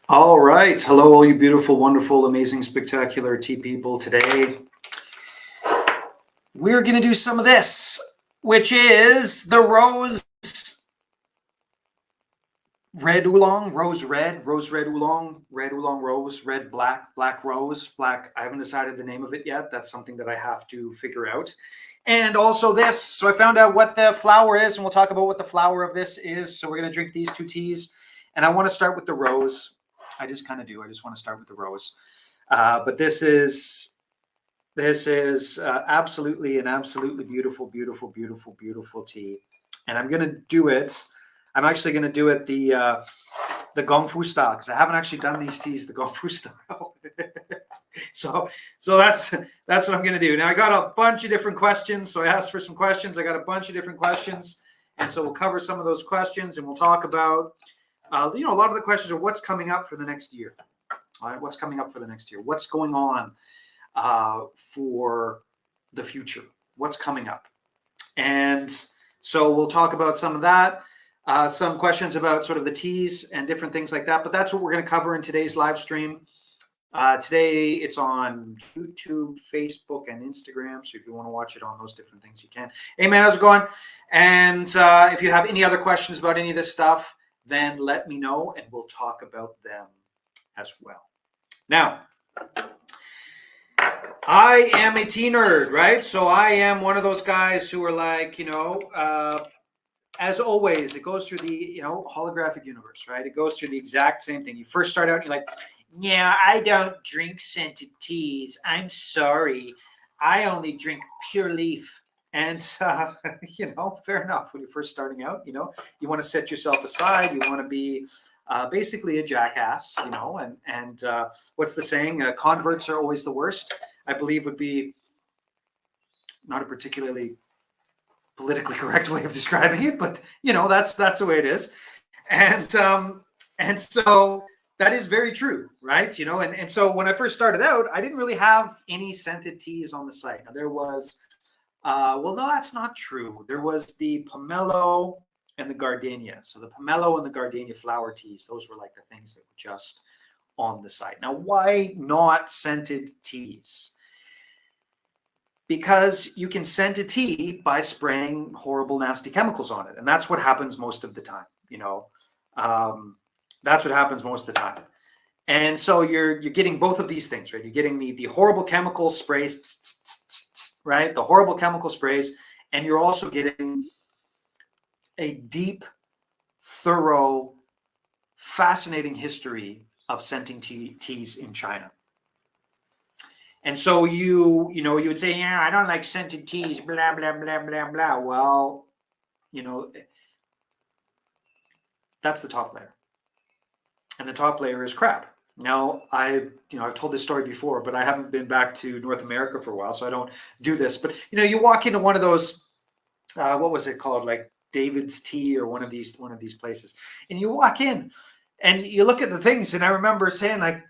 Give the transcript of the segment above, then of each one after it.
All right. Hello, all you beautiful, wonderful, amazing, spectacular tea people. Today, we're going to do some of this, which is the rose red oolong, rose red oolong, rose, red black, black rose, black. I haven't decided the name of it yet. That's something that I have to figure out. And also this. So I found out what the flower is, and we'll talk about what the flower of this is. So we're going to drink these two teas. And I want to start with the rose. I just kind of do. I just want to start with the rose. But this is absolutely an absolutely beautiful, beautiful, beautiful, beautiful tea, and I'm gonna do it. I'm actually gonna do it the Gong Fu style because I haven't actually done these teas the Gong Fu style. so so that's what I'm gonna do. Now I got a bunch of different questions, so I asked for some questions. I got a bunch of different questions, and so we'll cover some of those questions, and we'll talk about a lot of the questions are what's coming up for the next year. All right, what's coming up for the next year? What's going on for the future? What's coming up? And so we'll talk about some of that, some questions about sort of the teas and different things like that. But that's what we're going to cover in today's live stream. Today it's on YouTube, Facebook, and Instagram. So if you want to watch it on those different things, you can. Hey man, how's it going? And if you have any other questions about any of this stuff, then let me know and we'll talk about them as well. Now, I am a tea nerd, right? So I am one of those guys who are like, as always, it goes through the, holographic universe, right? It goes through the exact same thing. You first start out and you're like, yeah, I don't drink scented teas. I'm sorry. I only drink pure leaf. And, fair enough. When you're first starting out, you want to set yourself aside. You want to be basically a jackass, and what's the saying? Converts are always the worst. I believe would be not a particularly politically correct way of describing it, but that's the way it is, and so that is very true, right? And so when I first started out, I didn't really have any scented teas on the site. Now there was, well, no, that's not true. There was the pomelo and the gardenia. So the pomelo and the gardenia flower teas, those were like the things that were just on the site. Now, why not scented teas? Because you can scent a tea by spraying horrible, nasty chemicals on it. And that's what happens most of the time, that's what happens most of the time. And so you're getting both of these things, right? You're getting the horrible chemical sprays, right? The horrible chemical sprays, and you're also getting a deep, thorough, fascinating history of scenting teas in China. And so you would say, yeah, I don't like scented teas, blah, blah, blah, blah, blah. Well, that's the top layer. And the top layer is crap. Now, I've told this story before, but I haven't been back to North America for a while, so I don't do this. But, you walk into one of those, what was it called? Like David's Tea or one of these places. And you walk in and you look at the things. And I remember saying like,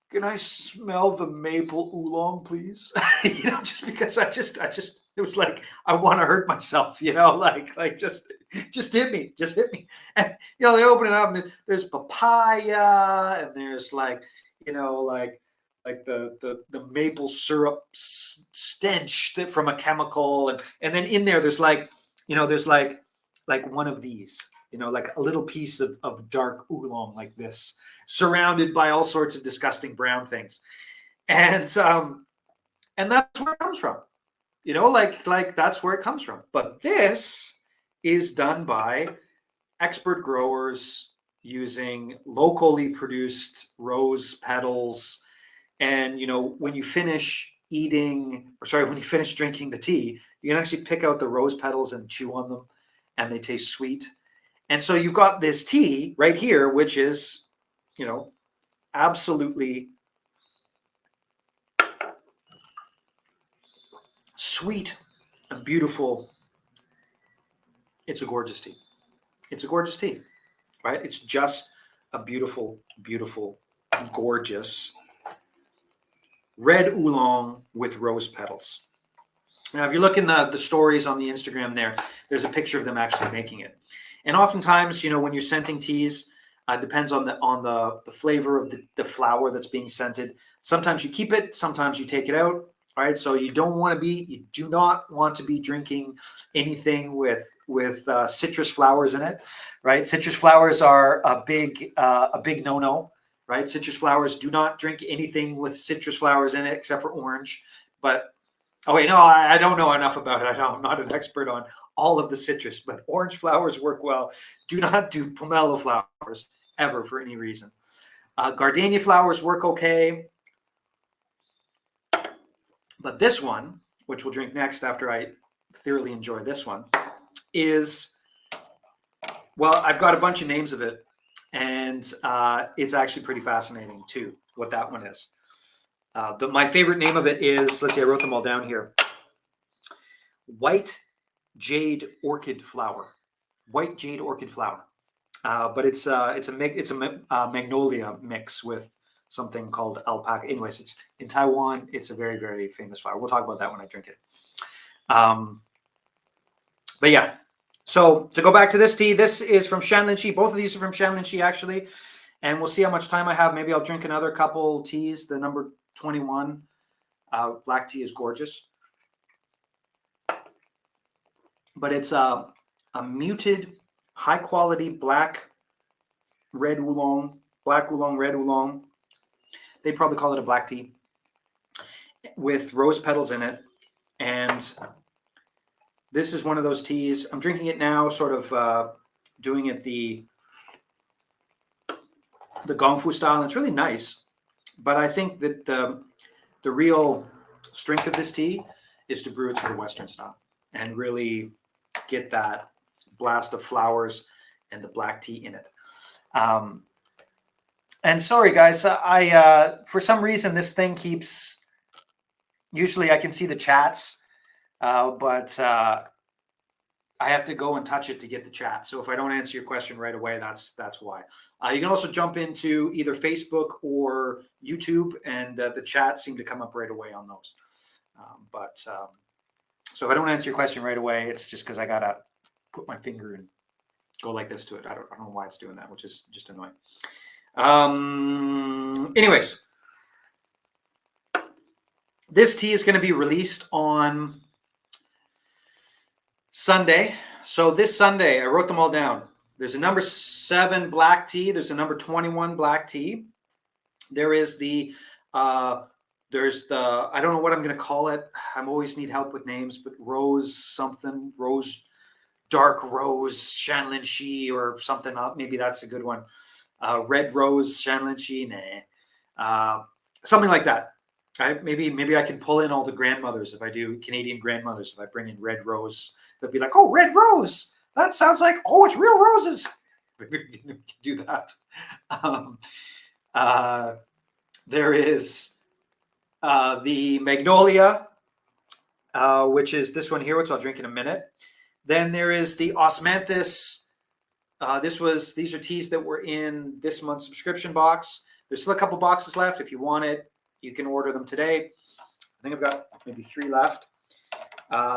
can I smell the maple oolong, please? Just because I just, it was like, I want to hurt myself, like just hit me, And, they open it up and there's papaya and there's like the maple syrup stench from a chemical. And then in there's like, there's like one of these, like a little piece of dark oolong like this, surrounded by all sorts of disgusting brown things. And that's where it comes from, like that's where it comes from. But this is done by expert growers using locally produced rose petals. And, when you finish when you finish drinking the tea, you can actually pick out the rose petals and chew on them, and they taste sweet. And so you've got this tea right here, which is, absolutely sweet and beautiful. It's a gorgeous tea. It's a gorgeous tea, right? It's just a beautiful, beautiful, gorgeous red oolong with rose petals. Now, if you look in the stories on the Instagram there's a picture of them actually making it. And oftentimes, when you're scenting teas, Depends on the flavor of the flower that's being scented. Sometimes you keep it, sometimes you take it out. All right, so you do not want to be drinking anything with citrus flowers in it, right? Citrus flowers are a big no-no, right? Citrus flowers, do not drink anything with citrus flowers in it except for orange. But oh wait, no, I don't know enough about it. I'm not an expert on all of the citrus, but orange flowers work well. Do not do pomelo flowers ever for any reason. Gardenia flowers work okay. But this one, which we'll drink next after I thoroughly enjoy this one, is, well, I've got a bunch of names of it, and it's actually pretty fascinating too, what that one is. My favorite name of it is, let's see, I wrote them all down here. White jade orchid flower. White jade orchid flower. But it's a magnolia mix with something called alpaca. Anyways, it's in Taiwan. It's a very, very famous flower. We'll talk about that when I drink it. But yeah, so to go back to this tea, this is from Shanlinshi. Both of these are from Shanlinshi, actually. And we'll see how much time I have. Maybe I'll drink another couple teas. The number 21 black tea is gorgeous. But it's a muted, high-quality black red oolong, red oolong. They probably call it a black tea with rose petals in it. And this is one of those teas. I'm drinking it now, sort of doing it the Gongfu style. And it's really nice. But I think that the real strength of this tea is to brew it sort of Western style and really get that blast of flowers and the black tea in it. And sorry, guys, I for some reason this thing keeps. Usually, I can see the chats, but I have to go and touch it to get the chat. So if I don't answer your question right away, that's why. You can also jump into either Facebook or YouTube, and the chats seem to come up right away on those. So if I don't answer your question right away, it's just because I gotta put my finger and go like this to it. I don't know why it's doing that, which is just annoying. Anyways, this tea is going to be released on Sunday. So this Sunday, I wrote them all down. There's a number 7 black tea. There's a number 21 black tea. There is I don't know what I'm going to call it. I always need help with names, but dark rose, Shanlinshi or something. Maybe that's a good one. Red rose, Shanlinshi, something like that. Maybe I can pull in all the grandmothers if I do Canadian grandmothers. If I bring in red rose, they'll be like, "Oh, red rose. That sounds like it's real roses." Maybe we can do that. There is the magnolia, which is this one here, which I'll drink in a minute. Then there is the osmanthus. These are teas that were in this month's subscription box. There's still a couple boxes left. If you want it, you can order them today. I think I've got maybe 3 left.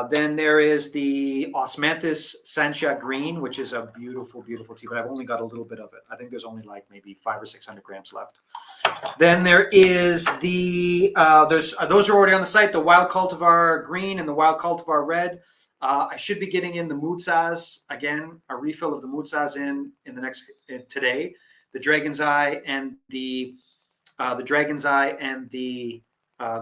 Then there is the osmanthus sancha green, which is a beautiful, beautiful tea, but I've only got a little bit of it. I think there's only like maybe 500 or 600 grams left. Then there is those are already on the site, the wild cultivar green and the wild cultivar red. I should be getting in the Mutsas again, a refill of the Mutsas in the next today. The Dragon's Eye and the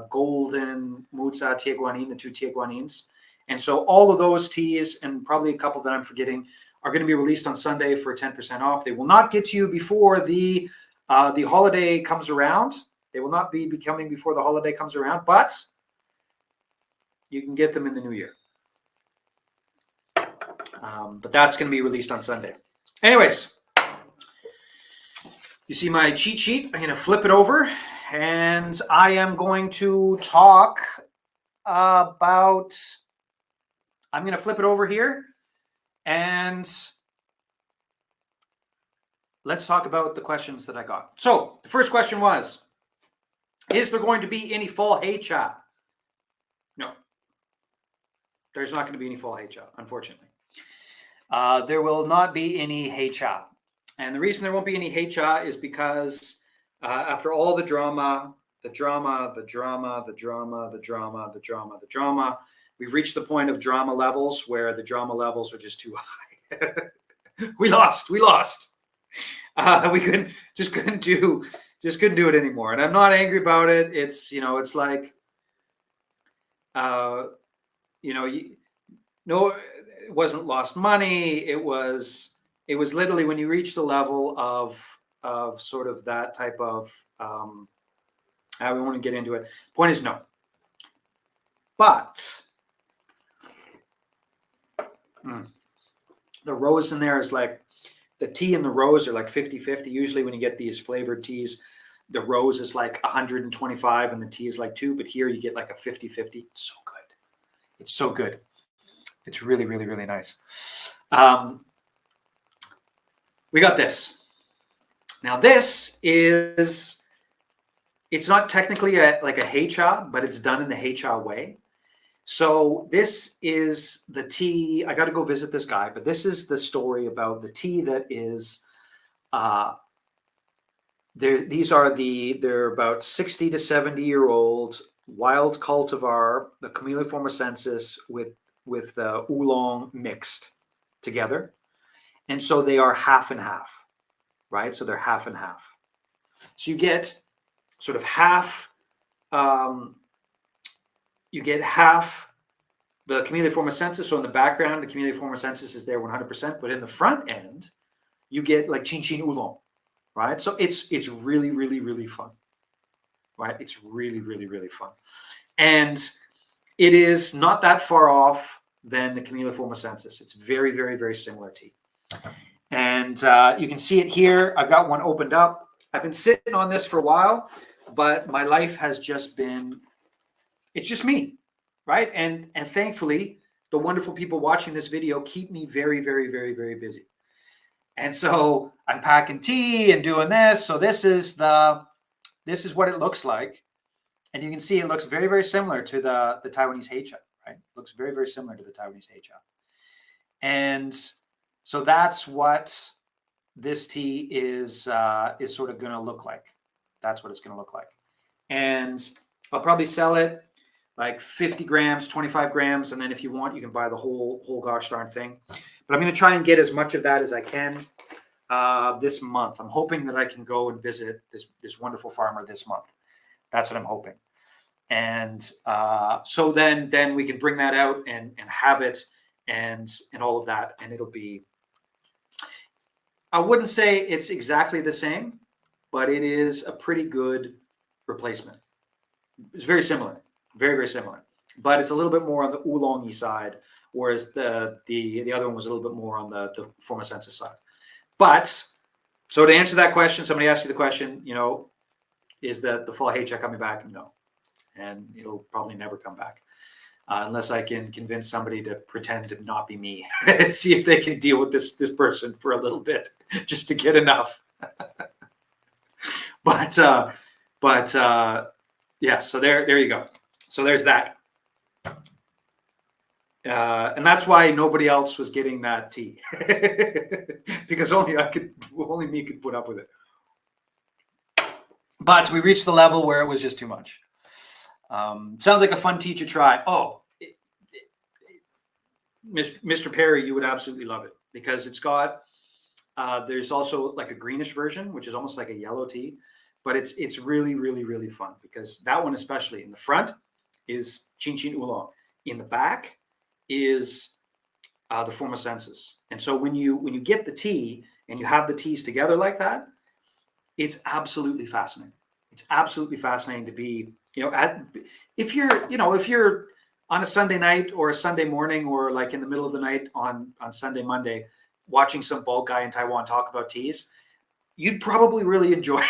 Golden Mutsa Tieguanin, the 2 Tieguanins. And so all of those teas and probably a couple that I'm forgetting are going to be released on Sunday for 10% off. They will not get to you before the holiday comes around. They will not be coming before the holiday comes around, but you can get them in the new year. But that's going to be released on Sunday. Anyways, you see my cheat sheet. I'm going to flip it over, and I am going to talk about. I'm going to flip it over here, and let's talk about the questions that I got. So the first question was, is there going to be any fall hay cha? No. There's not going to be any fall hay cha, unfortunately. There will not be any hay cha. And the reason there won't be any hecha is because after all the drama, we've reached the point of drama levels where the drama levels are just too high. we lost. We couldn't do it anymore. And I'm not angry about it. It's, it's like, no, it wasn't lost money. It was literally when you reach the level of sort of that type of, I don't want to get into it. Point is no. But the rose in there is like, the tea and the rose are like 50-50. Usually when you get these flavored teas, the rose is like 125 and the tea is like 2. But here you get like a 50-50. It's so good. It's so good. It's really, really, really nice. We got this. Now this is, it's not technically like a heicha, but it's done in the heicha way. So this is the tea. I got to go visit this guy, but this is the story about the tea that is, they're about 60 to 70-year-old wild cultivar, the Camellia formosensis with oolong mixed together. And so they are half and half, right? So they're half and half. So you get sort of half, you get half the Camellia formosensis. So in the background, the Camellia formosensis is there 100%, but in the front end, you get like chin chin oolong, right? So it's really, really, really fun, right? It's really, really, really fun. And it is not that far off than the Camellia formosensis. It's very, very, very similar tea. And you can see it here. I've got one opened up. I've been sitting on this for a while, but my life has just been, it's just me, right? And thankfully, the wonderful people watching this video keep me very, very, very, very busy. And so I'm packing tea and doing this. So this is what it looks like. And you can see it looks very, very similar to the Taiwanese heicha, right? It looks very, very similar to the Taiwanese heicha. And so that's what this tea is sort of going to look like. That's what it's going to look like. And I'll probably sell it like 50 grams, 25 grams. And then if you want, you can buy the whole gosh darn thing. But I'm going to try and get as much of that as I can this month. I'm hoping that I can go and visit this wonderful farmer this month. That's what I'm hoping. And so then we can bring that out and have it and all of that. And it'll be, I wouldn't say it's exactly the same, but it is a pretty good replacement. It's very similar, very, very similar, but it's a little bit more on the oolongy side, whereas the other one was a little bit more on the formosensis side. But so to answer that question, somebody asked you the question, is that the full heicha coming back? No, and it'll probably never come back unless I can convince somebody to pretend to not be me and see if they can deal with this person for a little bit, just to get enough. But yeah. So there you go. So there's that. And that's why nobody else was getting that tea because only me could put up with it. But we reached the level where it was just too much. Sounds like a fun tea to try. Oh, Mr. Perry, you would absolutely love it because it's got, there's also like a greenish version, which is almost like a yellow tea, but it's really, really, really fun because that one, especially in the front is chin chin oolong. In the back is the formosensis. And so when you get the tea and you have the teas together like that, it's absolutely fascinating. It's absolutely fascinating to be, if you're on a Sunday night or a Sunday morning or like in the middle of the night on Sunday, Monday, watching some bald guy in Taiwan talk about teas, you'd probably really enjoy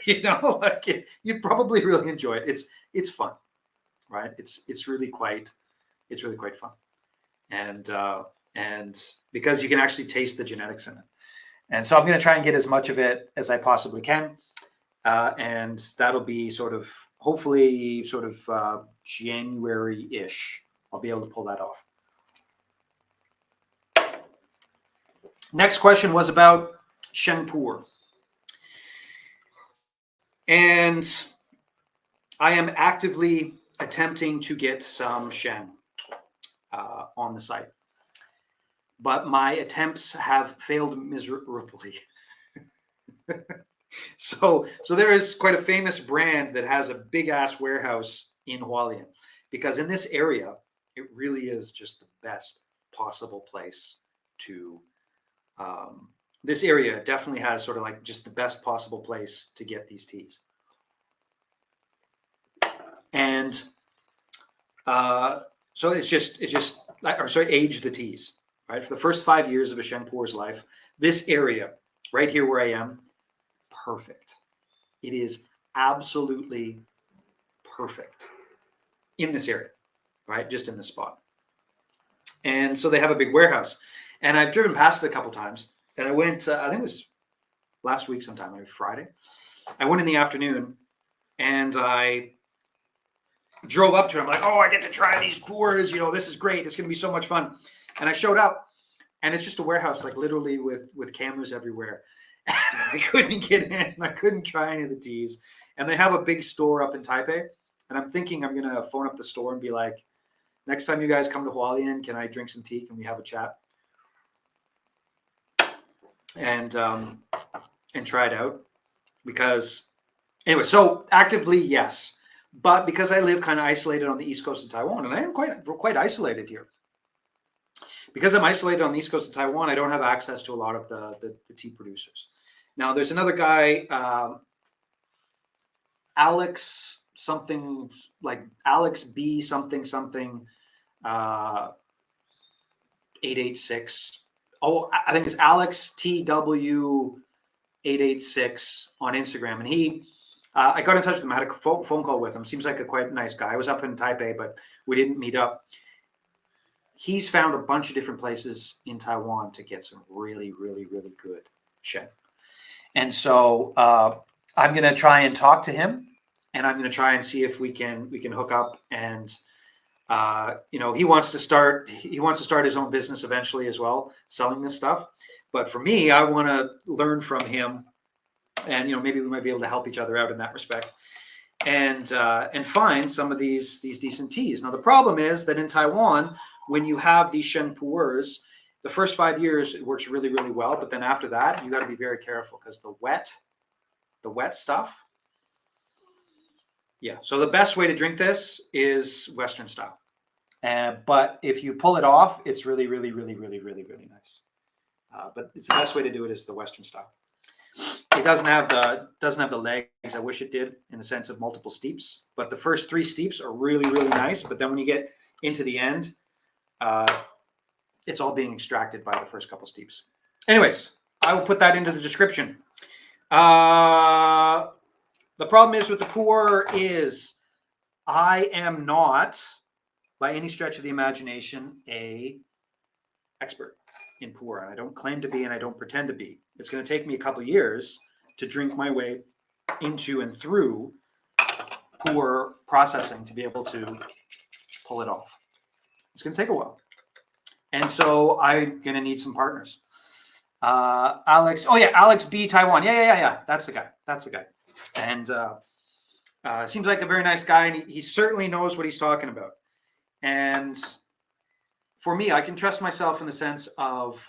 it. You'd probably really enjoy it. It's fun, right? It's really quite fun. And because you can actually taste the genetics in it. And so I'm going to try and get as much of it as I possibly can. And that'll be hopefully January-ish. I'll be able to pull that off. Next question was about Shenpur. And I am actively attempting to get some Shen on the site. But my attempts have failed miserably. So there is quite a famous brand that has a big ass warehouse in Hualien, because in this area, it really is just the best possible place to. This area definitely has sort of like just the best possible place to get these teas, and so it's just age the teas, right? For the first 5 years of a Shenpur's life, this area right here where I am, perfect. It is absolutely perfect in this area, right? Just in this spot. And so they have a big warehouse. And I've driven past it a couple times. And I went, I think it was last week sometime, maybe Friday. I went in the afternoon and I drove up to it. I'm like, oh, I get to try these pours. You know, this is great. It's going to be so much fun. And I showed up and it's just a warehouse, like literally with cameras everywhere. I couldn't get in. I couldn't try any of the teas. And they have a big store up in Taipei. And I'm thinking I'm going to phone up the store and be like, next time you guys come to Hualien, can I drink some tea? Can we have a chat? And try it out. Because, anyway, so actively, yes. But because I live kind of isolated on the east coast of Taiwan, and I am quite isolated here. Because I'm isolated on the east coast of Taiwan, I don't have access to a lot of the tea producers. Now, there's another guy, Alex something, like Alex B something 886. Oh, I think it's Alex TW 886 on Instagram, and he. I got in touch with him. I had a phone call with him. Seems like a quite nice guy. I was up in Taipei, but we didn't meet up. He's found a bunch of different places in Taiwan to get some really, really, really good Shen. And so I'm going to try and talk to him, and I'm going to try and see if we can hook up. And he wants to start his own business eventually as well, selling this stuff. But for me, I want to learn from him, and maybe we might be able to help each other out in that respect, and find some of these decent teas. Now the problem is that in Taiwan, when you have these Shenpurs, the first 5 years it works really, really well, but then after that you got to be very careful because the wet stuff. Yeah, so the best way to drink this is Western style, but if you pull it off, it's really, really, really, really, really, really nice. But it's the best way to do it is the Western style. It doesn't have the legs I wish it did in the sense of multiple steeps, but the first 3 steeps are really, really nice. But then when you get into the end, it's all being extracted by the first couple steeps. Anyways, I will put that into the description. The problem is with the pour is I am not, by any stretch of the imagination, a expert in pour. I don't claim to be, and I don't pretend to be. It's going to take me a couple of years to drink my way into and through pour processing to be able to pull it off. It's going to take a while. And so I'm going to need some partners. Alex B Taiwan. Yeah. That's the guy. And seems like a very nice guy, and he certainly knows what he's talking about. And for me, I can trust myself in the sense of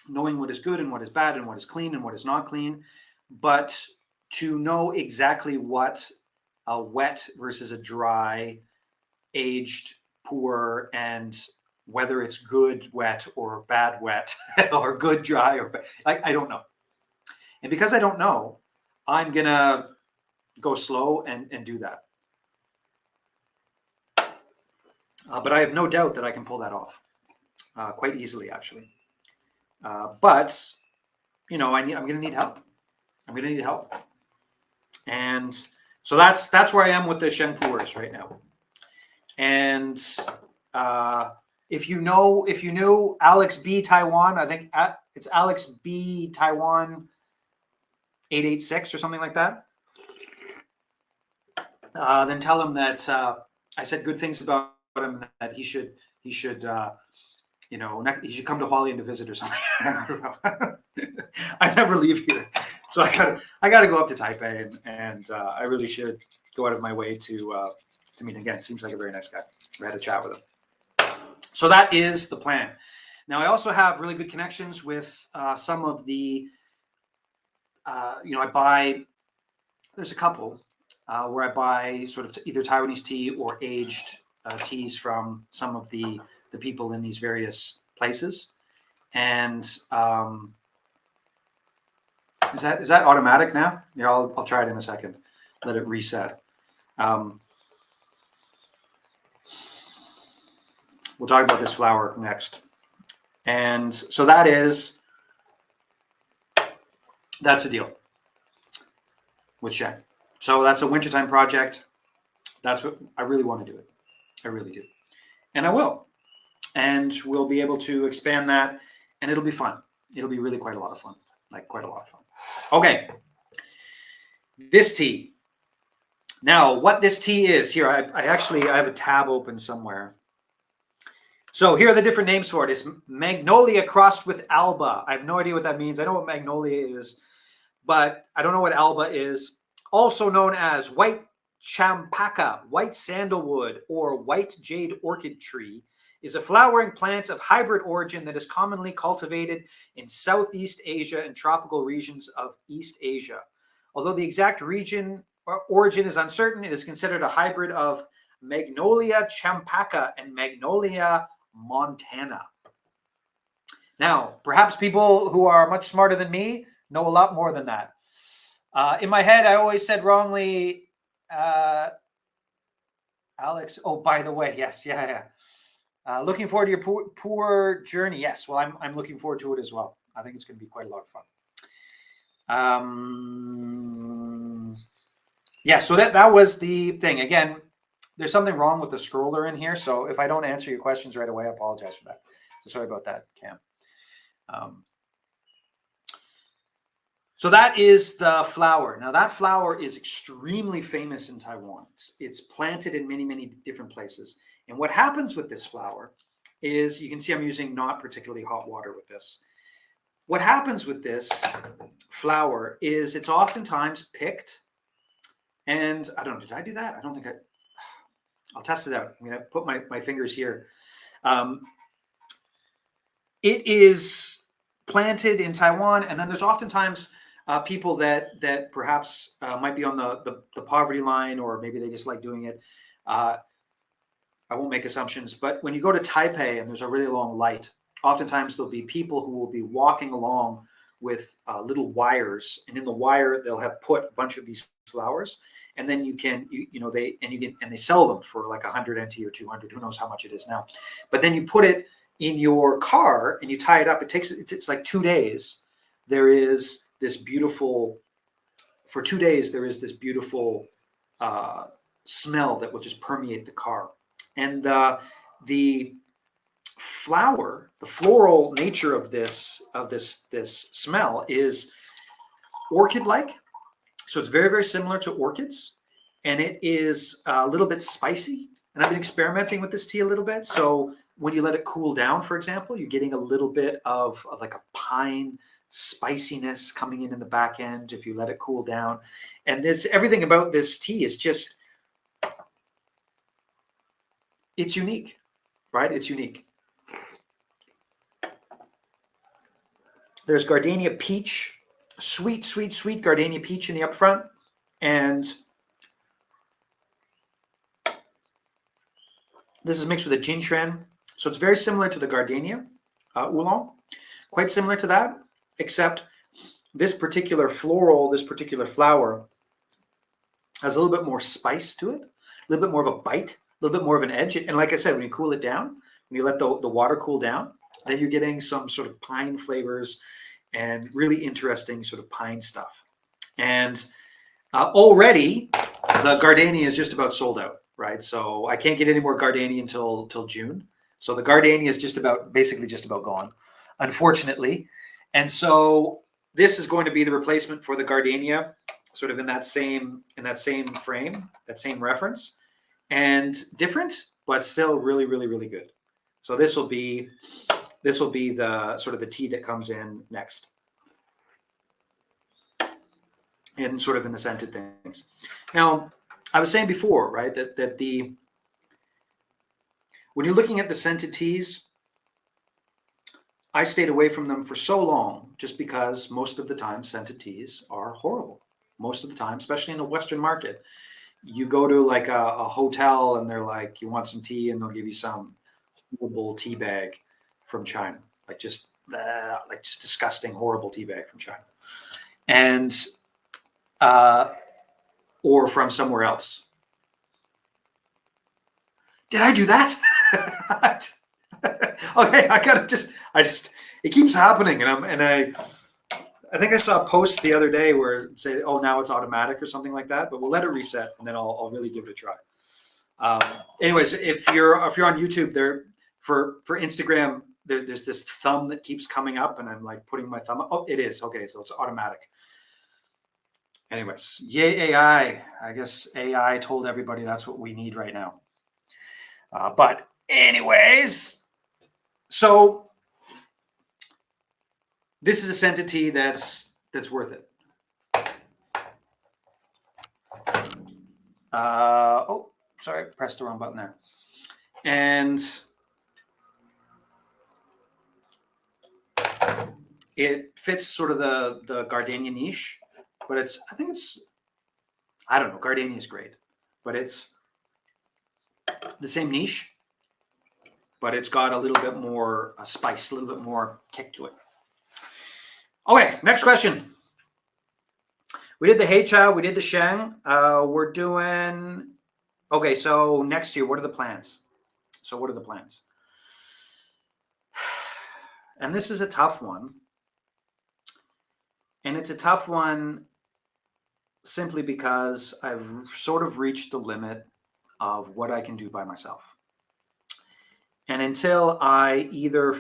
knowing what is good and what is bad and what is clean and what is not clean. But to know exactly what a wet versus a dry aged pour, and whether it's good wet or bad wet or good dry or bad, I don't know. And because I don't know, I'm going to go slow and do that. But I have no doubt that I can pull that off quite easily, actually. But I'm going to need help. And so that's where I am with the Shen pours right now. And if you know Alex B Taiwan, I think it's Alex B Taiwan 886 or something like that. Then tell him that I said good things about him, that he should you know, you should come to Holland to visit or something. I don't know. I never leave here, so I gotta go up to Taipei, and I really should go out of my way to meet him again. Seems like a very nice guy. I had a chat with him. So that is the plan. Now I also have really good connections with some of the, I buy. There's a couple where I buy sort of either Taiwanese tea or aged teas from some of the people in these various places. And is that automatic now? Yeah, I'll try it in a second. Let it reset. We'll talk about this flower next. And so that's the deal with Shen. So that's a wintertime project. That's what I really want to do it. I really do. And I will. And we'll be able to expand that, and it'll be fun. It'll be really quite a lot of fun. Like quite a lot of fun. Okay. This tea. Now, what this tea is, here, I have a tab open somewhere. So here are the different names for it. It's Magnolia crossed with Alba. I have no idea what that means. I know what Magnolia is, but I don't know what Alba is. Also known as white champaca, white sandalwood, or white jade orchid tree, is a flowering plant of hybrid origin that is commonly cultivated in Southeast Asia and tropical regions of East Asia. Although the exact region or origin is uncertain, it is considered a hybrid of Magnolia champaca and Magnolia montana. Now, perhaps people who are much smarter than me know a lot more than that. In my head, I always said wrongly, Alex. Oh, by the way, yes, yeah. Looking forward to your poor journey. Yes, well, I'm looking forward to it as well. I think it's going to be quite a lot of fun. Yeah, so that was the thing. Again, there's something wrong with the scroller in here, so if I don't answer your questions right away, I apologize for that. So sorry about that, Cam. So that is the flower. Now that flower is extremely famous in Taiwan. It's planted in many, many different places. And what happens with this flower is, you can see I'm using not particularly hot water with this. What happens with this flower is it's oftentimes picked, and I don't know, did I do that? I don't think I'll test it out. I'm going to put my fingers here. It is planted in Taiwan, and then there's oftentimes people that perhaps might be on the poverty line, or maybe they just like doing it. I won't make assumptions, but when you go to Taipei and there's a really long light, oftentimes there'll be people who will be walking along with little wires, and in the wire they'll have put a bunch of these flowers, and then they sell them for like 100 NT or 200, who knows how much it is now. But then you put it in your car and you tie it up. It's like 2 days. There is this beautiful, for 2 days, there is this beautiful smell that will just permeate the car. And the flower, the floral nature of this smell is orchid-like. So it's very, very similar to orchids, and it is a little bit spicy. And I've been experimenting with this tea a little bit. So when you let it cool down, for example, you're getting a little bit of like a pine spiciness coming in the back end if you let it cool down. And everything about this tea is just, it's unique, right? It's unique. There's gardenia peach, sweet, sweet, sweet gardenia peach in the up front. And this is mixed with a ginseng. So it's very similar to the gardenia oolong, quite similar to that, except this particular flower has a little bit more spice to it, a little bit more of a bite, a little bit more of an edge. And like I said, when you cool it down, when you let the water cool down, then you're getting some sort of pine flavors and really interesting sort of pine stuff. And already the gardenia is just about sold out, right? So I can't get any more gardenia until June. So the gardenia is basically just about gone, unfortunately. And so this is going to be the replacement for the gardenia, sort of in that same frame, that same reference, and different, but still really, really, really good. So this will be This will be the sort of the tea that comes in next, and sort of in the scented things. Now, I was saying before, right, that the when you're looking at the scented teas, I stayed away from them for so long just because most of the time scented teas are horrible. Most of the time, especially in the Western market, you go to like a hotel and they're like, you want some tea, and they'll give you some horrible tea bag from China, like just disgusting, horrible tea bag from China, and uh, or from somewhere else. Did I do that? Okay, it keeps happening, I think I saw a post the other day where it said, "Oh, now it's automatic" or something like that. But we'll let it reset, and then I'll really give it a try. Anyways, if you're on YouTube, there for Instagram, there's this thumb that keeps coming up, and I'm like putting my thumb up. Oh, it is okay, so it's automatic. Anyways, yay AI! I guess AI told everybody that's what we need right now. But anyways, so this is a scented tea that's worth it. Oh, sorry, pressed the wrong button there. And it fits sort of the gardenia niche, but I don't know, gardenia is great, but it's the same niche, but it's got a little bit more spice, a little bit more kick to it. Okay, next question. We did the Heicha, we did the Sheng. We're doing, okay, so next year, what are the plans? And this is a tough one. And it's a tough one simply because I've sort of reached the limit of what I can do by myself. And until I either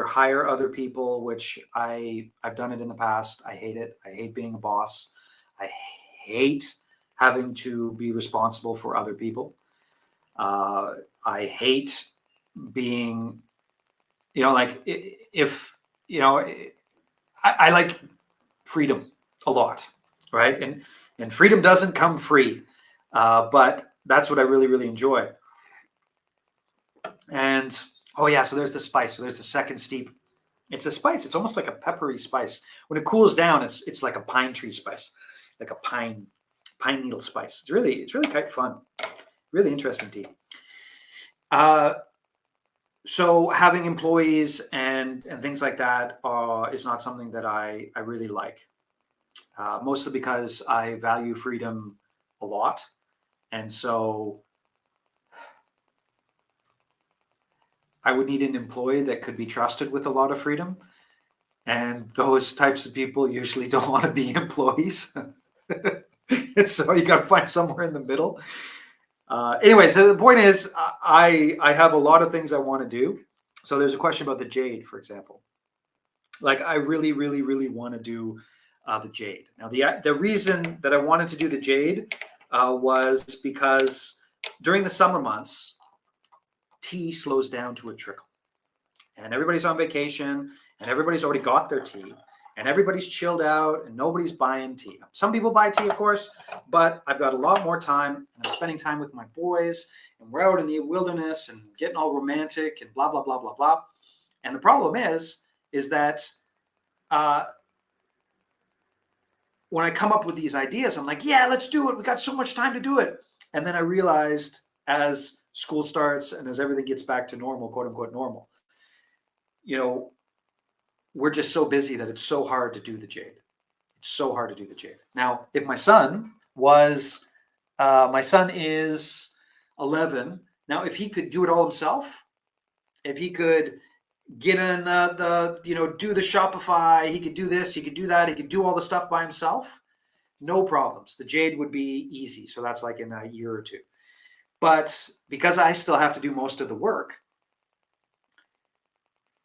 hire other people, which I've done it in the past. I hate it. I hate being a boss. I hate having to be responsible for other people. I hate being, like if, I like freedom a lot, right? And freedom doesn't come free, but that's what I really, really enjoy. And oh yeah, so there's the spice. So there's the second steep. It's a spice. It's almost like a peppery spice. When it cools down, it's like a pine tree spice, like a pine needle spice. It's really quite fun. Really interesting tea. So having employees and things like that is not something that I really like. Mostly because I value freedom a lot, and so I would need an employee that could be trusted with a lot of freedom. And those types of people usually don't want to be employees. So you got to find somewhere in the middle. Anyway, so the point is, I have a lot of things I want to do. So there's a question about the jade, for example. Like I really, really, really want to do the jade. Now, the reason that I wanted to do the jade was because during the summer months, tea slows down to a trickle, and everybody's on vacation, and everybody's already got their tea, and everybody's chilled out, and nobody's buying tea. Some people buy tea, of course, but I've got a lot more time, and I'm spending time with my boys, and we're out in the wilderness and getting all romantic and blah, blah, blah, blah, blah. And the problem is that when I come up with these ideas, I'm like, yeah, let's do it. We got so much time to do it. And then I realized as school starts and as everything gets back to normal, quote unquote normal, we're just so busy that it's so hard to do the jade. It's so hard to do the jade. Now, if my son is 11. Now, if he could do it all himself, if he could get in do the Shopify, he could do this, he could do that, he could do all the stuff by himself, no problems. The jade would be easy. So that's like in a year or two. But because I still have to do most of the work,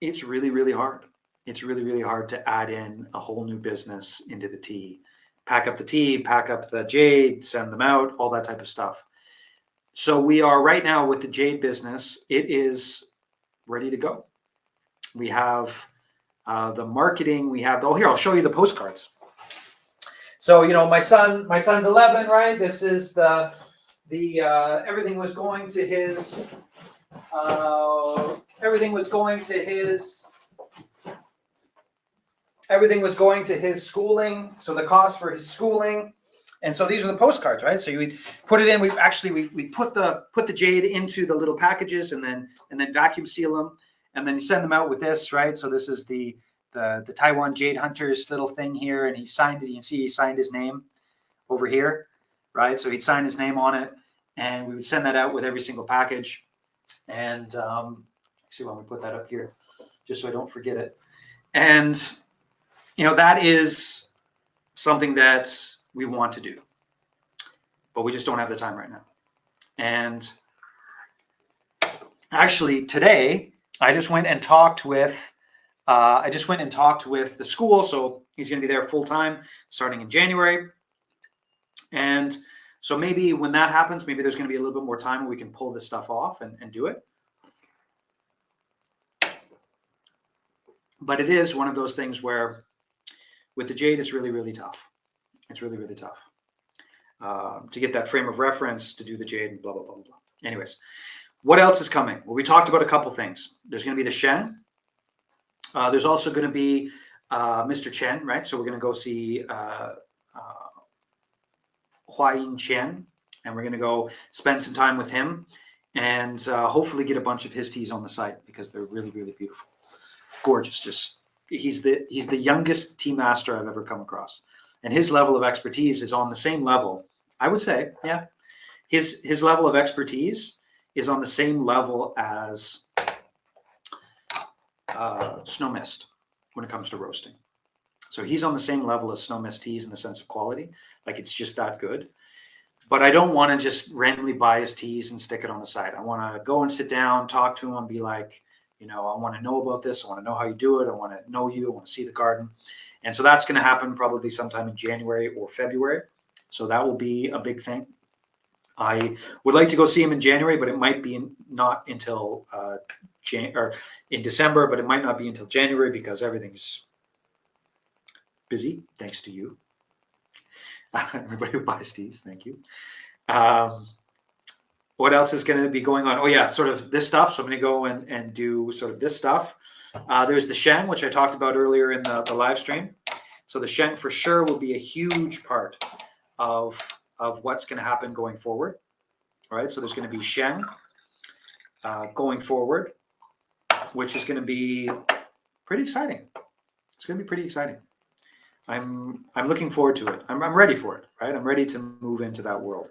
it's really, really hard. It's really, really hard to add in a whole new business into the tea. Pack up the tea, pack up the jade, send them out, all that type of stuff. So we are right now with the jade business. It is ready to go. We have the marketing. We have, oh, here, I'll show you the postcards. So, you know, my son's 11, right? This is the everything was going to his, everything was going to his schooling. So the cost for his schooling. And so these are the postcards, right? So you put it in. We put the jade into the little packages and then vacuum seal them, and then you send them out with this, right? So this is the Taiwan Jade Hunters little thing here, and he signed it. You can see he signed his name over here, right? So he'd sign his name on it, and we would send that out with every single package. And see why we put that up here, just so I don't forget it. And you know, that is something that we want to do, but we just don't have the time right now. And actually today I just went and talked with the school. So he's going to be there full time starting in January. And so maybe when that happens, maybe there's going to be a little bit more time where we can pull this stuff off and do it. But it is one of those things where with the jade, it's really, really tough. It's really, really tough to get that frame of reference to do the jade and blah, blah, blah, blah. Anyways, what else is coming? Well, we talked about a couple things. There's going to be the Shen. There's also going to be Mr. Chen, right? So we're going to go see Huayin Chen, and we're going to go spend some time with him and hopefully get a bunch of his teas on the site because they're really, really beautiful. Gorgeous. Just he's the youngest tea master I've ever come across, and his level of expertise is on the same level. I would say, yeah, his level of expertise is on the same level as Snow Mist when it comes to roasting. So he's on the same level as Snow Mist teas in the sense of quality. Like it's just that good. But I don't want to just randomly buy his teas and stick it on the side. I want to go and sit down, talk to him, and be like, you know, I want to know about this. I want to know how you do it. I want to know you. I want to see the garden. And so that's going to happen probably sometime in January or February. So that will be a big thing. I would like to go see him in January, but it might be not until in December, but it might not be until January because everything's busy, thanks to you. Everybody who buys teas, thank you. What else is going to be going on? Oh yeah, sort of this stuff. So I'm going to go and do sort of this stuff. There's the Sheng, which I talked about earlier in the live stream. So the Sheng for sure will be a huge part of what's going to happen going forward. All right, so there's going to be Sheng going forward, which is going to be pretty exciting. It's going to be pretty exciting. I'm looking forward to it. I'm ready for it, right? I'm ready to move into that world.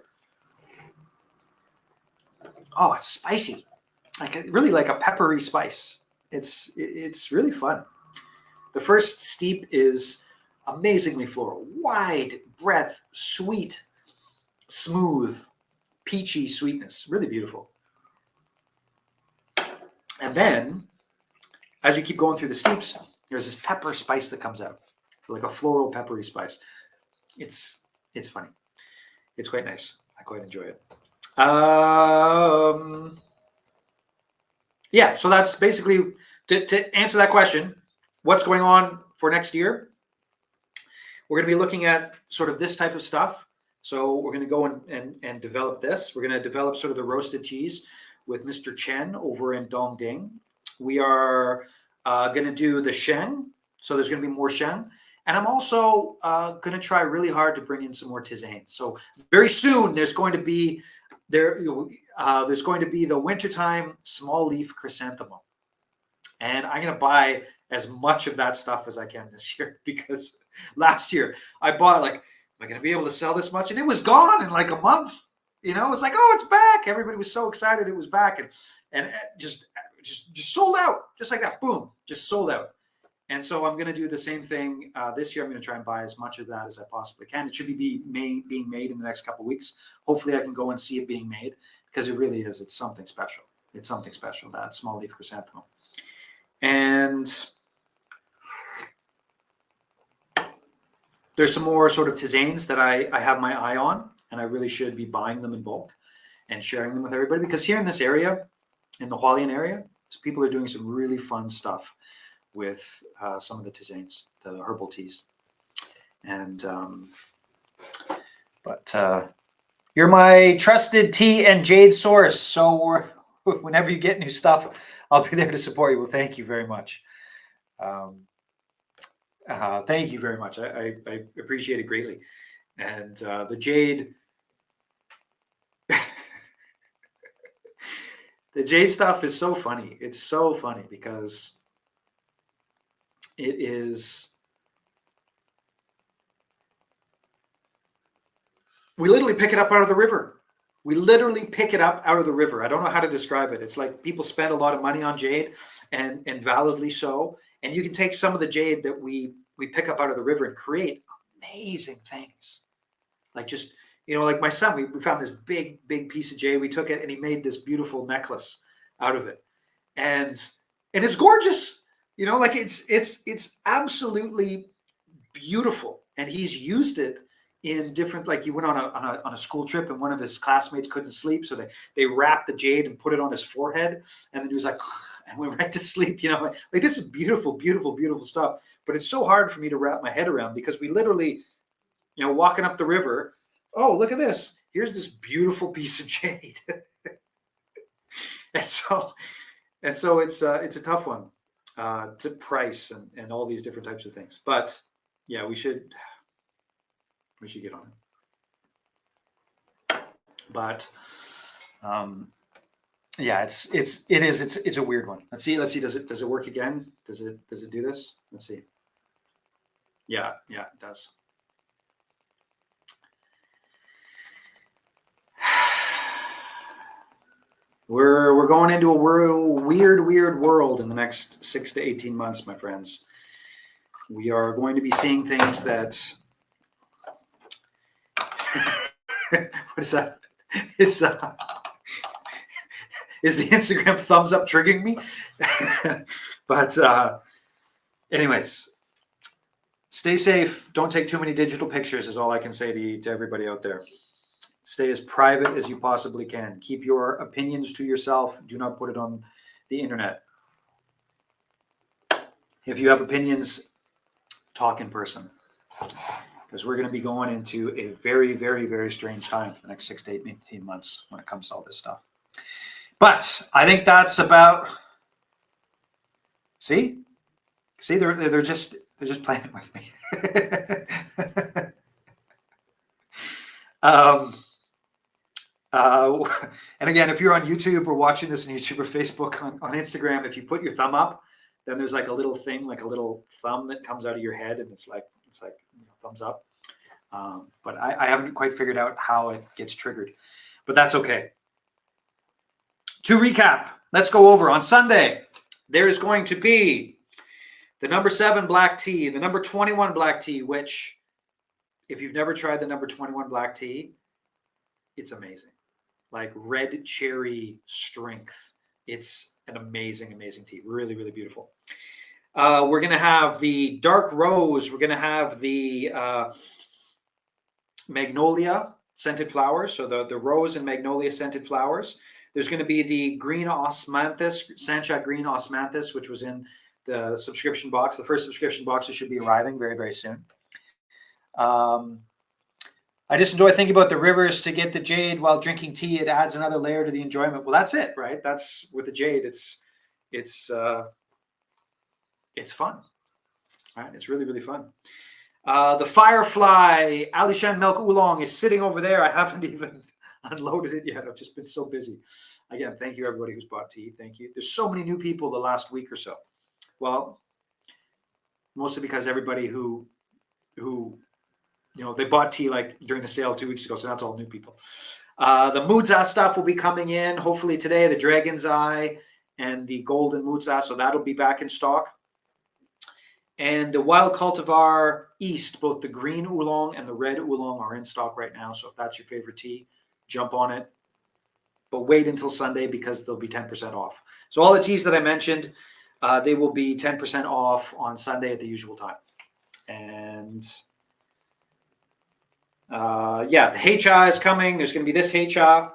Oh, it's spicy, really like a peppery spice. It's really fun. The first steep is amazingly floral, wide breadth, sweet, smooth, peachy sweetness, really beautiful. And then, as you keep going through the steeps, there's this pepper spice that comes out, like a floral peppery spice. It's funny. It's quite nice. I quite enjoy it. Yeah, so that's basically to answer that question. What's going on for next year? We're going to be looking at sort of this type of stuff. So we're going to go and develop this. We're going to develop sort of the roasted cheese with Mr. Chen over in Dongding. We are going to do the Sheng. So there's going to be more Sheng. And I'm also going to try really hard to bring in some more tisane. So very soon there's going to be the wintertime small leaf chrysanthemum. And I'm going to buy as much of that stuff as I can this year because last year I bought like, am I going to be able to sell this much? And it was gone in like a month. You know, it's like, oh, it's back. Everybody was so excited it was back and just sold out just like that. Boom, just sold out. And so I'm going to do the same thing this year. I'm going to try and buy as much of that as I possibly can. It should be being made in the next couple of weeks. Hopefully I can go and see it being made because it really is. It's something special. It's something special, that small leaf chrysanthemum. And there's some more sort of tisanes that I have my eye on, and I really should be buying them in bulk and sharing them with everybody because here in this area, in the Hualien area, So people are doing some really fun stuff with some of the tisanes, the herbal teas. And you're my trusted tea and jade source. So whenever you get new stuff, I'll be there to support you. Well, thank you very much. Thank you very much. I appreciate it greatly. And the jade, the jade stuff is so funny. It's so funny because it is. We literally pick it up out of the river. We literally pick it up out of the river. I don't know how to describe it. It's like people spend a lot of money on jade, and validly so. And you can take some of the jade that we pick up out of the river and create amazing things. Like just, like my son, we found this big piece of jade. We took it and he made this beautiful necklace out of it. And it's gorgeous. Like it's absolutely beautiful. And he's used it in different, like he went on a school trip and one of his classmates couldn't sleep, so they wrapped the jade and put it on his forehead, and then he was like and went right to sleep. Like this is beautiful stuff, but it's so hard for me to wrap my head around because we literally, walking up the river, oh, look at this, here's this beautiful piece of jade. and so it's a tough one to price and all these different types of things, but yeah, we should get on it. But yeah, it's a weird one. Let's see. Does it work again? Does it do this? Let's see. Yeah, it does. We're going into a weird world in the next 6 to 18 months, my friends. We are going to be seeing things that. What is that? Is the Instagram thumbs up triggering me? But anyways, stay safe. Don't take too many digital pictures is all I can say to everybody out there. Stay as private as you possibly can. Keep your opinions to yourself. Do not put it on the internet. If you have opinions, talk in person. Because we're going to be going into a very, very, very strange time for the next 6 to 18 months when it comes to all this stuff. But I think that's about. See, they're just playing with me. And again, if you're on YouTube or watching this on YouTube or Facebook, on Instagram, if you put your thumb up, then there's like a little thing, like a little thumb that comes out of your head, and it's like thumbs up. But I haven't quite figured out how it gets triggered, but that's okay. To recap, let's go over. On Sunday, there is going to be the number 7 black tea, the number 21 black tea, which if you've never tried the number 21 black tea, it's amazing. Like red cherry strength. It's an amazing tea. Really, really beautiful. We're going to have the dark rose. We're going to have the magnolia scented flowers. So the rose and magnolia scented flowers. There's going to be the green osmanthus, Sancha green osmanthus, which was in the subscription box. The first subscription boxes should be arriving very, very soon. I just enjoy thinking about the rivers to get the jade while drinking tea. It adds another layer to the enjoyment. Well, that's it, right? That's with the jade. It's fun, right? It's really, really fun. The Firefly Alishan Milk Oolong is sitting over there. I haven't even unloaded it yet. I've just been so busy. Again, thank you everybody who's bought tea. Thank you. There's so many new people the last week or so. Well, mostly because everybody who they bought tea like during the sale 2 weeks ago, so that's all new people. The Moodza stuff will be coming in hopefully today. The Dragon's Eye and the Golden Moodza, so that'll be back in stock. And the Wild Cultivar East, both the green oolong and the red oolong are in stock right now. So if that's your favorite tea, jump on it. But wait until Sunday because they'll be 10% off. So all the teas that I mentioned, they will be 10% off on Sunday at the usual time. And the HA is coming. There's going to be this HA.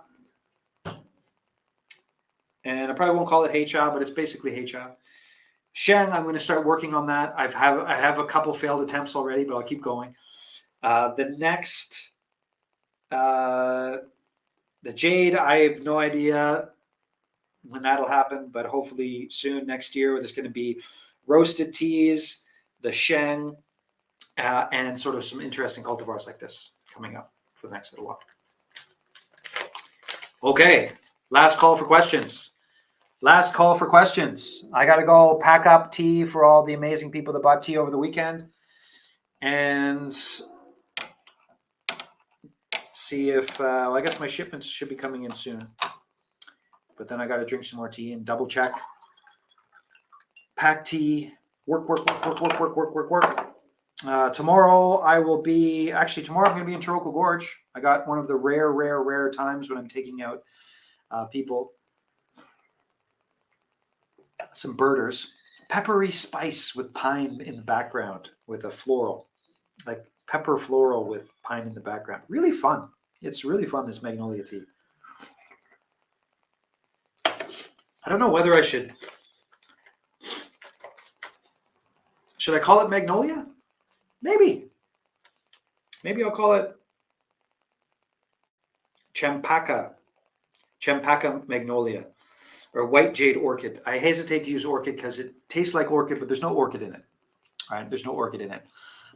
and I probably won't call it Hey Cha, but it's basically Hey Cha. Sheng, I'm going to start working on that. I have a couple failed attempts already, but I'll keep going. The next, the Jade, I have no idea when that'll happen, but hopefully soon next year. There's going to be roasted teas, the Sheng, and sort of some interesting cultivars like this coming up for the next little while. Okay, last call for questions. Last call for questions. I got to go pack up tea for all the amazing people that bought tea over the weekend and see if, I guess my shipments should be coming in soon. But then I got to drink some more tea and double check. Pack tea, work. Tomorrow I will be, actually tomorrow I'm going to be in Chiroko Gorge. I got one of the rare times when I'm taking out people. Some birders. Peppery spice with pine in the background with a floral. Like pepper floral with pine in the background. Really fun. It's really fun, this magnolia tea. I don't know whether I should I call it magnolia? Maybe I'll call it champaca magnolia or white jade orchid. I hesitate to use orchid because it tastes like orchid, but there's no orchid in it. All right, there's no orchid in it.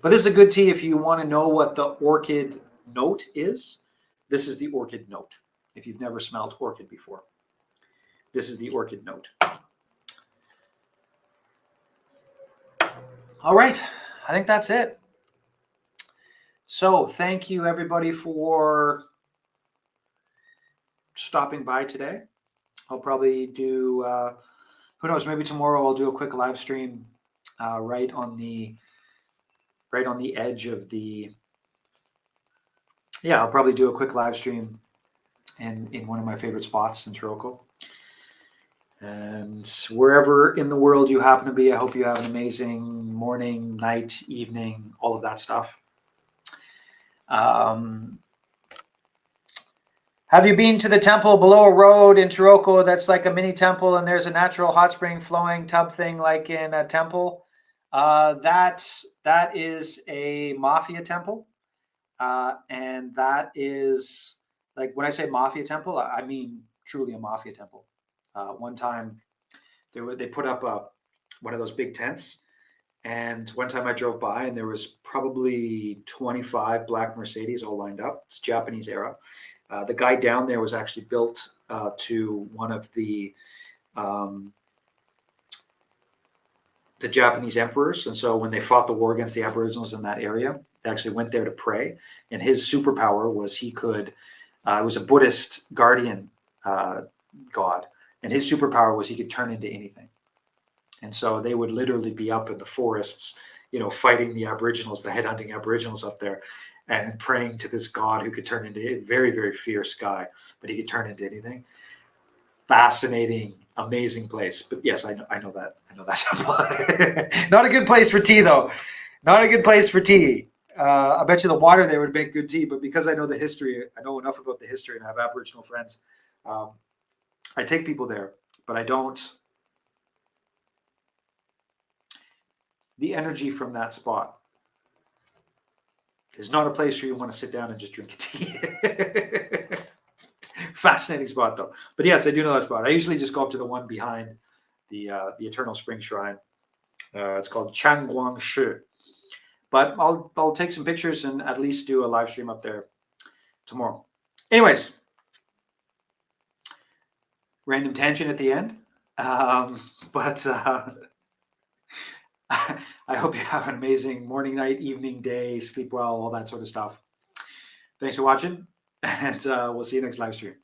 But this is a good tea if you want to know what the orchid note is. This is the orchid note. If you've never smelled orchid before, this is the orchid note. All right, I think that's it. So thank you everybody for stopping by today. I'll probably do, who knows, maybe tomorrow I'll do a quick live stream right on the edge of the, I'll probably do a quick live stream in one of my favorite spots in Chiroko. And wherever in the world you happen to be, I hope you have an amazing morning, night, evening, all of that stuff. Have you been to the temple below a road in Chiroko that's like a mini temple and there's a natural hot spring flowing tub thing like in a temple? That is a mafia temple. And that is, like, when I say mafia temple, I mean truly a mafia temple. One time they put up one of those big tents, and one time I drove by and there was probably 25 black Mercedes all lined up. It's Japanese era. The guy down there was actually built to one of the Japanese emperors, and so when they fought the war against the Aboriginals in that area, they actually went there to pray. And his superpower was he could, it was a Buddhist guardian god, and his superpower was he could turn into anything. And so they would literally be up in the forests, fighting the Aboriginals, the headhunting Aboriginals up there, and praying to this god who could turn into a very, very fierce guy, but he could turn into anything. Fascinating, amazing place. But yes, I know that. Not a good place for tea, though. Not a good place for tea. I bet you the water there would make good tea, but because I know the history, I know enough about the history, and I have Aboriginal friends, I take people there, but I don't. The energy from that spot is not a place where you want to sit down and just drink a tea. Fascinating spot, though. But yes, I do know that spot. I usually just go up to the one behind the Eternal Spring Shrine. It's called Changguang Shi. But I'll take some pictures and at least do a live stream up there tomorrow. Anyways, random tangent at the end. But I hope you have an amazing morning, night, evening, day, sleep well, all that sort of stuff. Thanks for watching, and we'll see you next live stream.